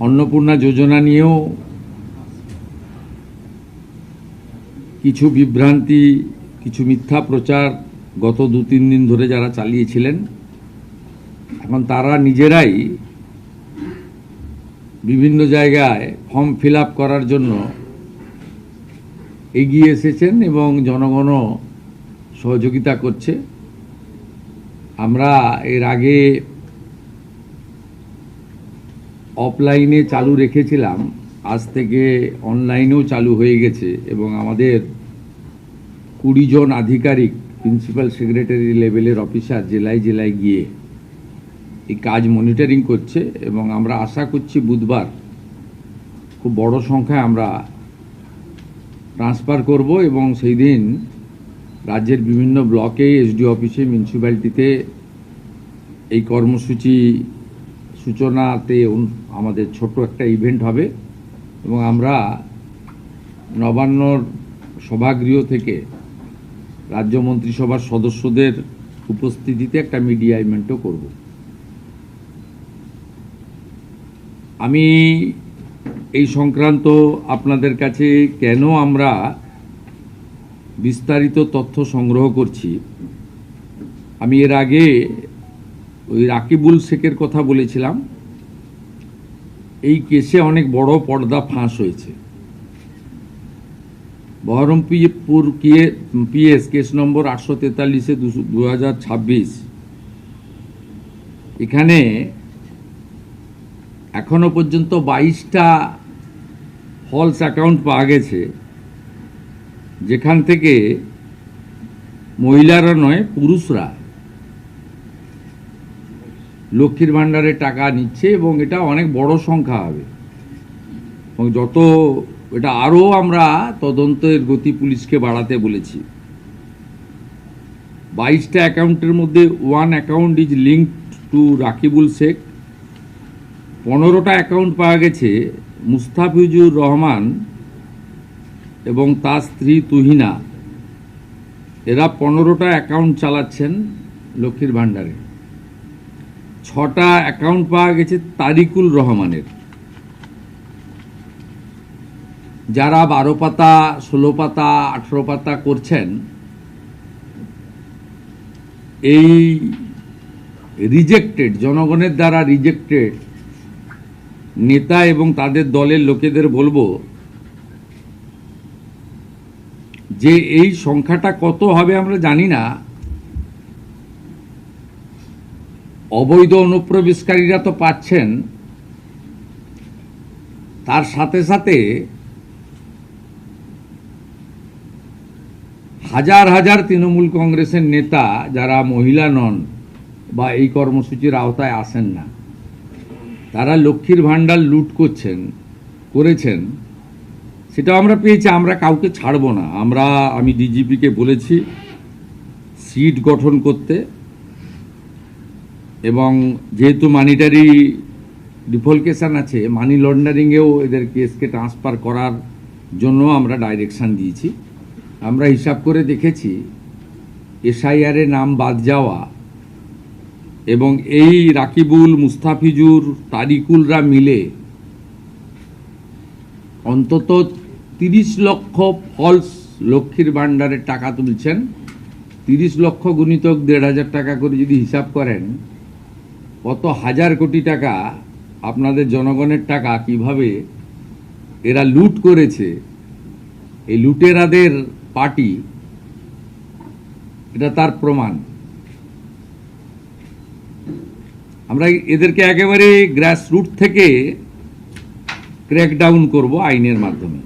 অন্নপূর্ণা যোজনা নিয়েও কিছু বিভ্রান্তি, কিছু মিথ্যা প্রচার গত 2-3 দিন ধরে যারা চালিয়েছিলেন, এখন তারা নিজেরাই বিভিন্ন জায়গায় ফর্ম ফিল আপ করার জন্য এগিয়ে এসেছেন এবং জনগণও সহযোগিতা করছে। আমরা এর আগে অফলাইনে চালু রেখেছিলাম, আজ থেকে অনলাইনেও চালু হয়ে গেছে এবং আমাদের 20 জন আধিকারিক, প্রিন্সিপাল সেক্রেটারি লেভেলের অফিসার জেলায় জেলায় গিয়ে এই কাজ মনিটরিং করছে এবং আমরা আশা করছি বুধবার খুব বড় সংখ্যায় আমরা ট্রান্সফার করব এবং সেই দিন রাজ্যের বিভিন্ন ব্লকে, এসডি অফিসে, মিউনিসিপ্যালিটিতে এই কর্মসূচি সূচনাতে আমাদের ছোট একটা ইভেন্ট হবে এবং আমরা নবান্নর সভাগৃহ থেকে রাজ্য মন্ত্রিসভার সদস্যদের উপস্থিতিতে একটা মিডিয়া ইভেন্টও করব। আমি এই সংক্রান্ত আপনাদের কাছে কেন আমরা বিস্তারিত তথ্য সংগ্রহ করছি, আমি এর আগে ওই রাকিবুল শেখের কথা বলেছিলাম। এই কেসে অনেক বড় পর্দা ফাঁস হয়েছে। বহরমপুর পিএস কেস নম্বর 843/2026, এখানে এখনো পর্যন্ত 22টা ফলস অ্যাকাউন্ট পাওয়া গেছে, যেখান থেকে মহিলারা নয়, পুরুষরা লক্ষ্মীর ভাণ্ডারে টাকা নিচ্ছে এবং এটা অনেক বড় সংখ্যা হবে এবং যত এটা আরও আমরা তদন্তের গতি পুলিশকে বাড়াতে বলেছি। 22টা অ্যাকাউন্টের মধ্যে 1 account is linked to Rakibul Sheikh. 15টা অ্যাকাউন্ট পাওয়া গেছে মুস্তাফিজুর রহমান এবং তার স্ত্রী তুহিনা। এরা 15টা অ্যাকাউন্ট চালাচ্ছেন লক্ষ্মীর ভাণ্ডারে। 6টা অ্যাকাউন্ট পাওয়া গেছে তারিকুল রহমানের। যারা 12 পাতা, 16 পাতা, 18 পাতা করছেন, এই রিজেক্টেড, জনগণের দ্বারা রিজেক্টেড নেতা এবং তাদের দলের লোকেদের বলবো যে এই সংখ্যাটা কত হবে আমরা জানি না। অবৈধ অনুপ্রবেশকারীরা তো পাচ্ছেন, তার সাথে সাথে হাজার হাজার তৃণমূল কংগ্রেসের নেতা যারা মহিলা নন বা এই কর্মসূচির আওতায় আসেন না, তারা লক্ষ্মীর ভাণ্ডার লুট করেছেন, সেটাও আমরা পেয়েছি। আমরা কাউকে ছাড়ব না। আমি ডিজিপিকে বলেছি সিট গঠন করতে এবং যেহেতু মানিটারি ডিফলকেশন আছে, মানি লন্ডারিংয়েও এদের কেসকে ট্রান্সফার করার জন্য আমরা ডাইরেকশন দিয়েছি। আমরা হিসাব করে দেখেছি এসআইআরে নাম বাদ যাওয়া এবং এই রাকিবুল, মুস্তাফিজুর, তারিকুলরা মিলে অন্তত 30 লক্ষ ফলস লক্ষ্মীর ভাণ্ডারের টাকা তুলছেন। 30 লক্ষ গুণিতক 1,500 টাকা করে যদি হিসাব করেন, কত হাজার কোটি টাকা আপনাদের জনগণের টাকা কিভাবে এরা লুট করেছে। এই লুটেরাদের পার্টি, এটা তার প্রমাণ। আমরা এদেরকে একেবারে গ্রাসরুট থেকে ক্র্যাকডাউন করব আইনের মাধ্যমে।